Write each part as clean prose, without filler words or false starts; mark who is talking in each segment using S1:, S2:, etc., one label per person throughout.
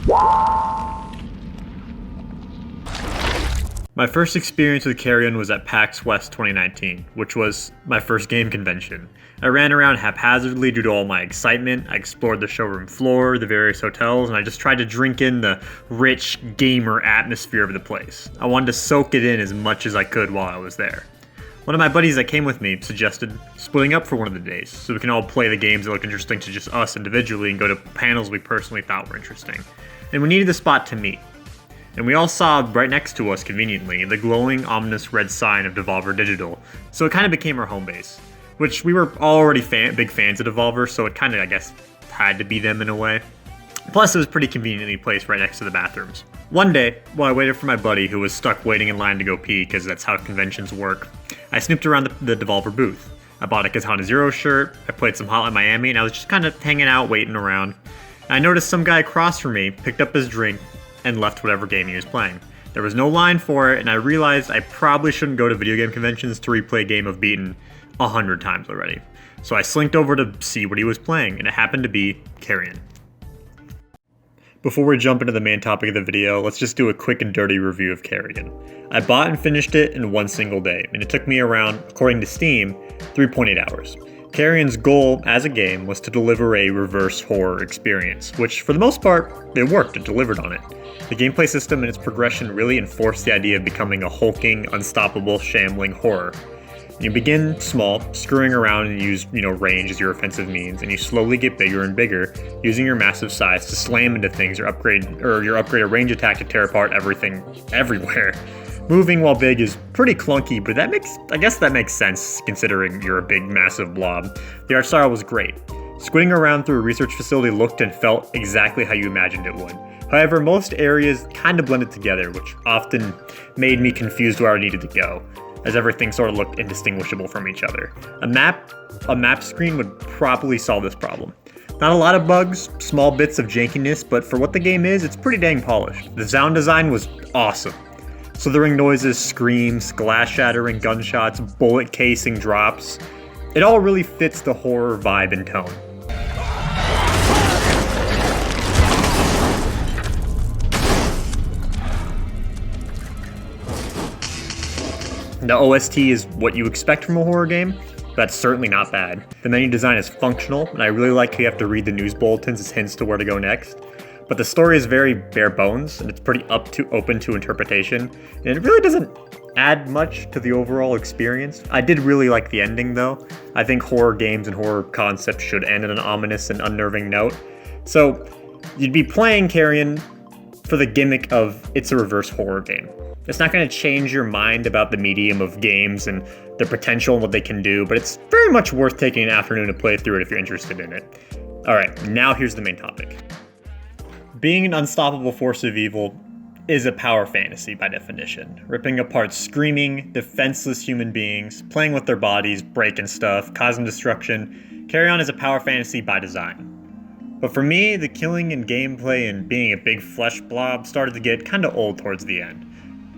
S1: My first experience with Carrion was at PAX West 2019, which was my first game convention. I ran around haphazardly due to all my excitement. I explored the showroom floor, the various hotels, and I just tried to drink in the rich gamer atmosphere of the place. I wanted to soak it in as much as I could while I was there. One of my buddies that came with me suggested splitting up for one of the days, so we can all play the games that look interesting to just us individually and go to panels we personally thought were interesting. And we needed a spot to meet. And we all saw right next to us, conveniently, the glowing, ominous red sign of Devolver Digital, so it kind of became our home base. Which we were already big fans of Devolver, so it kind of, I guess, had to be them in a way. Plus, it was pretty conveniently placed right next to the bathrooms. One day, while I waited for my buddy who was stuck waiting in line to go pee, because that's how conventions work, I snooped around the Devolver booth. I bought a Katana Zero shirt, I played some Hotline Miami, and I was just kind of hanging out, waiting around. And I noticed some guy across from me picked up his drink and left whatever game he was playing. There was no line for it, and I realized I probably shouldn't go to video game conventions to replay a game I've beaten 100 times already. So I slinked over to see what he was playing, and it happened to be Carrion. Before we jump into the main topic of the video, let's just do a quick and dirty review of Carrion. I bought and finished it in one single day, and it took me around, according to Steam, 3.8 hours. Carrion's goal as a game was to deliver a reverse horror experience, which for the most part, it worked, it delivered on it. The gameplay system and its progression really enforced the idea of becoming a hulking, unstoppable, shambling horror. You begin small, screwing around and use, range as your offensive means, and you slowly get bigger and bigger, using your massive size to slam into things or upgrade a range attack to tear apart everything everywhere. Moving while big is pretty clunky, but I guess that makes sense considering you're a big, massive blob. The art style was great. Squinting around through a research facility looked and felt exactly how you imagined it would. However, most areas kind of blended together, which often made me confused where I needed to go, as everything sort of looked indistinguishable from each other. A map screen would probably solve this problem. Not a lot of bugs, small bits of jankiness, but for what the game is, it's pretty dang polished. The sound design was awesome. Slithering noises, screams, glass shattering, gunshots, bullet casing drops. It all really fits the horror vibe and tone. The OST is what you expect from a horror game. That's certainly not bad. The menu design is functional, and I really like how you have to read the news bulletins as hints to where to go next. But the story is very bare bones, and it's pretty open to interpretation, and it really doesn't add much to the overall experience. I did really like the ending, though. I think horror games and horror concepts should end on an ominous and unnerving note. So, you'd be playing Carrion for the gimmick of it's a reverse horror game. It's not going to change your mind about the medium of games and their potential and what they can do, but it's very much worth taking an afternoon to play through it if you're interested in it. Alright, now here's the main topic. Being an unstoppable force of evil is a power fantasy by definition. Ripping apart screaming, defenseless human beings, playing with their bodies, breaking stuff, causing destruction. Carrion is a power fantasy by design. But for me, the killing and gameplay and being a big flesh blob started to get kinda old towards the end.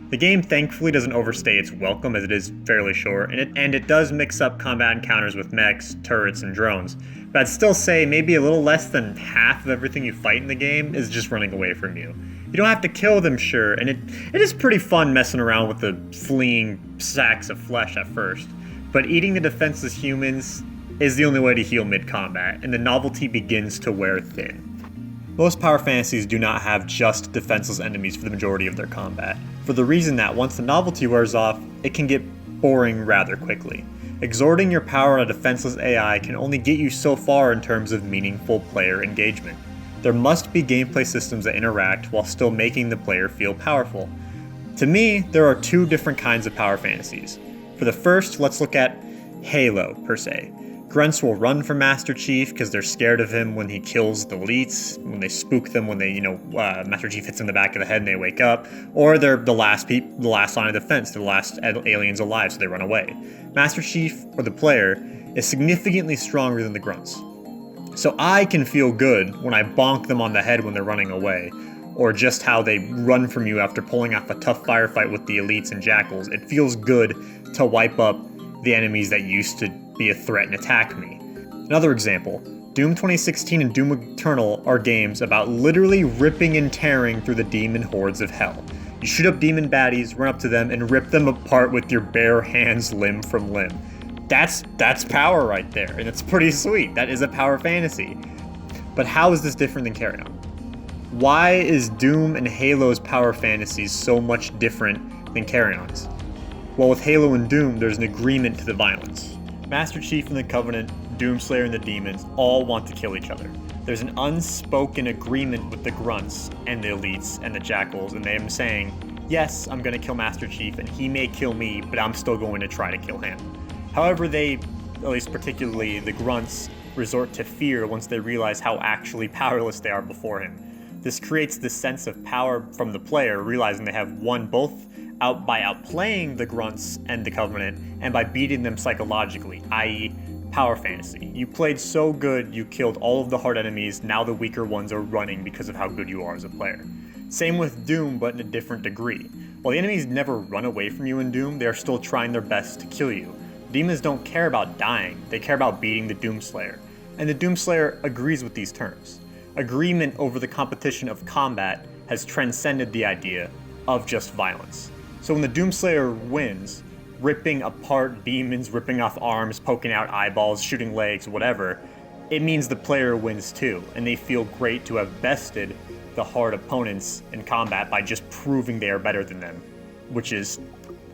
S1: The game thankfully doesn't overstay its welcome as it is fairly short, and it does mix up combat encounters with mechs, turrets, and drones. But I'd still say maybe a little less than half of everything you fight in the game is just running away from you. You don't have to kill them, sure, and it is pretty fun messing around with the fleeing sacks of flesh at first. But eating the defenseless humans is the only way to heal mid-combat, and the novelty begins to wear thin. Most power fantasies do not have just defenseless enemies for the majority of their combat, for the reason that once the novelty wears off, it can get boring rather quickly. Exerting your power on a defenseless AI can only get you so far in terms of meaningful player engagement. There must be gameplay systems that interact while still making the player feel powerful. To me, there are two different kinds of power fantasies. For the first, let's look at Halo, per se. Grunts will run from Master Chief because they're scared of him when he kills the elites, when they spook them, when they, Master Chief hits them in the back of the head and they wake up, or they're the last line of defense, they're the last aliens alive, so they run away. Master Chief, or the player, is significantly stronger than the grunts. So I can feel good when I bonk them on the head when they're running away, or just how they run from you after pulling off a tough firefight with the elites and jackals. It feels good to wipe up the enemies that used to be a threat and attack me. Another example, Doom 2016 and Doom Eternal are games about literally ripping and tearing through the demon hordes of hell. You shoot up demon baddies, run up to them, and rip them apart with your bare hands limb from limb. That's power right there, and it's pretty sweet. That is a power fantasy. But how is this different than Carrion? Why is Doom and Halo's power fantasies so much different than Carrion's? Well, with Halo and Doom, there's an agreement to the violence. Master Chief and the Covenant, Doomslayer and the demons all want to kill each other. There's an unspoken agreement with the grunts and the elites and the jackals, and them saying, yes, I'm going to kill Master Chief and he may kill me, but I'm still going to try to kill him. However, they, at least particularly the grunts, resort to fear once they realize how actually powerless they are before him. This creates this sense of power from the player, realizing they have won both out by outplaying the grunts and the Covenant and by beating them psychologically, i.e. power fantasy. You played so good, you killed all of the hard enemies, now the weaker ones are running because of how good you are as a player. Same with Doom, but in a different degree. While the enemies never run away from you in Doom, they are still trying their best to kill you. Demons don't care about dying, they care about beating the Doomslayer. And the Doomslayer agrees with these terms. Agreement over the competition of combat has transcended the idea of just violence. So when the Doomslayer wins, ripping apart demons, ripping off arms, poking out eyeballs, shooting legs, whatever, it means the player wins too, and they feel great to have bested the hard opponents in combat by just proving they are better than them, which is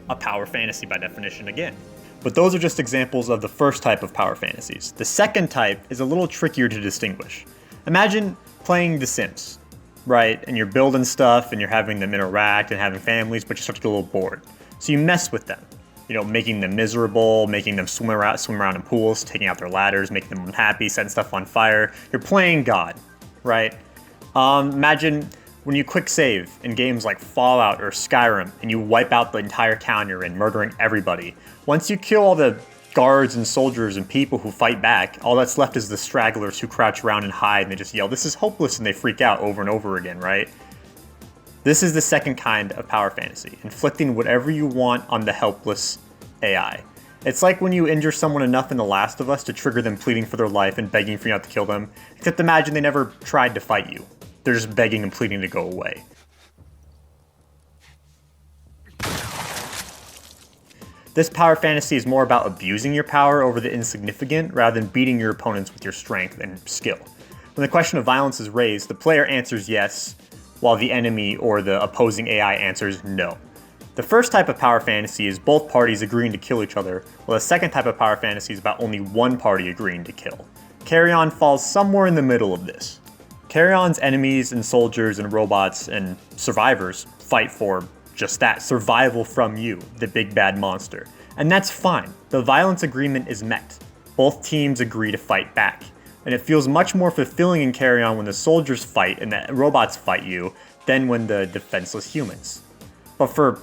S1: a power fantasy by definition again. But those are just examples of the first type of power fantasies. The second type is a little trickier to distinguish. Imagine playing The Sims, right? And you're building stuff and you're having them interact and having families, but you start to get a little bored. So you mess with them. You know, making them miserable, making them swim around in pools, taking out their ladders, making them unhappy, setting stuff on fire. You're playing God, right? Imagine when you quick save in games like Fallout or Skyrim and you wipe out the entire town you're in, murdering everybody. Once you kill all the guards and soldiers and people who fight back, all that's left is the stragglers who crouch around and hide and they just yell, "This is hopeless," and they freak out over and over again, right? This is the second kind of power fantasy, inflicting whatever you want on the helpless AI. It's like when you injure someone enough in The Last of Us to trigger them pleading for their life and begging for you not to kill them, except imagine they never tried to fight you. They're just begging and pleading to go away. This power fantasy is more about abusing your power over the insignificant rather than beating your opponents with your strength and skill. When the question of violence is raised, the player answers yes, while the enemy or the opposing AI answers no. The first type of power fantasy is both parties agreeing to kill each other, while the second type of power fantasy is about only one party agreeing to kill. Carrion falls somewhere in the middle of this. Carrion's enemies and soldiers and robots and survivors fight for just that, survival from you, the big bad monster. And that's fine. The violence agreement is met. Both teams agree to fight back. And it feels much more fulfilling in Carrion when the soldiers fight and the robots fight you than when the defenseless humans. But for,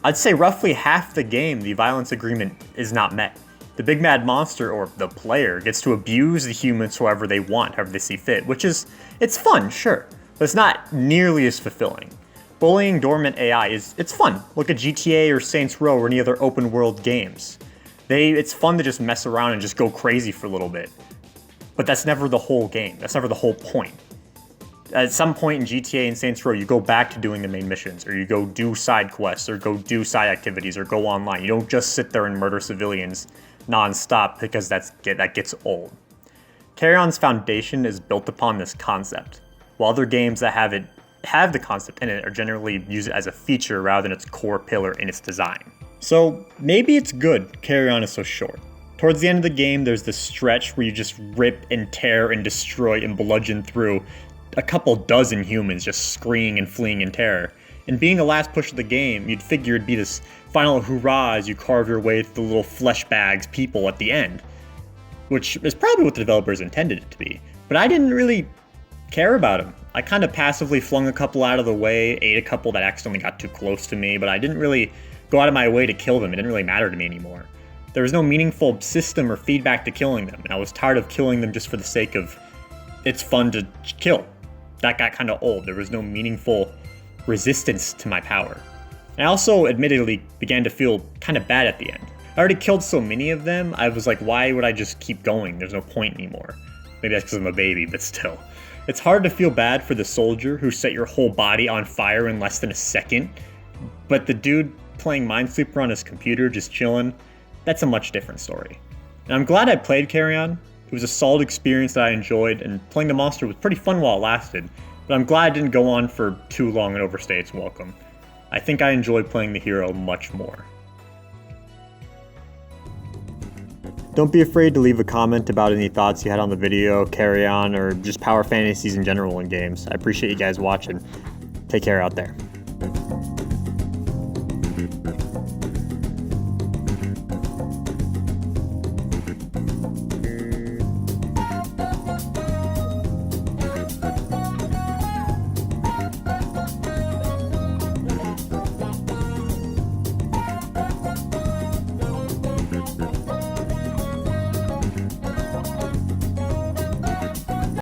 S1: I'd say roughly half the game, the violence agreement is not met. The big mad monster, or the player, gets to abuse the humans however they want, however they see fit, which is, it's fun, sure, but it's not nearly as fulfilling. Bullying dormant AI it's fun. Look at GTA or Saints Row or any other open world games. It's fun to just mess around and just go crazy for a little bit. But that's never the whole game. That's never the whole point. At some point in GTA and Saints Row, you go back to doing the main missions, or you go do side quests, or go do side activities, or go online. You don't just sit there and murder civilians non-stop because that gets old. Carrion's foundation is built upon this concept, while other games that have the concept in it are generally use it as a feature rather than its core pillar in its design. So maybe it's good Carrion is so short. Towards the end of the game, there's this stretch where you just rip and tear and destroy and bludgeon through a couple dozen humans just screaming and fleeing in terror. And being the last push of the game, you'd figure it'd be this final hurrah as you carve your way through the little flesh bags people at the end, which is probably what the developers intended it to be. But I didn't really care about them. I kind of passively flung a couple out of the way, ate a couple that accidentally got too close to me, but I didn't really go out of my way to kill them. It didn't really matter to me anymore. There was no meaningful system or feedback to killing them, and I was tired of killing them just for the sake of it's fun to kill. That got kind of old. There was no meaningful resistance to my power. And I also admittedly began to feel kind of bad at the end. I already killed so many of them, I was like, why would I just keep going? There's no point anymore. Maybe that's because I'm a baby, but still. It's hard to feel bad for the soldier who set your whole body on fire in less than a second, but the dude playing Minesweeper on his computer just chilling, that's a much different story. And I'm glad I played Carrion. It was a solid experience that I enjoyed, and playing the monster was pretty fun while it lasted, but I'm glad it didn't go on for too long and overstay its welcome. I think I enjoyed playing the hero much more. Don't be afraid to leave a comment about any thoughts you had on the video, Carrion, or just power fantasies in general in games. I appreciate you guys watching. Take care out there.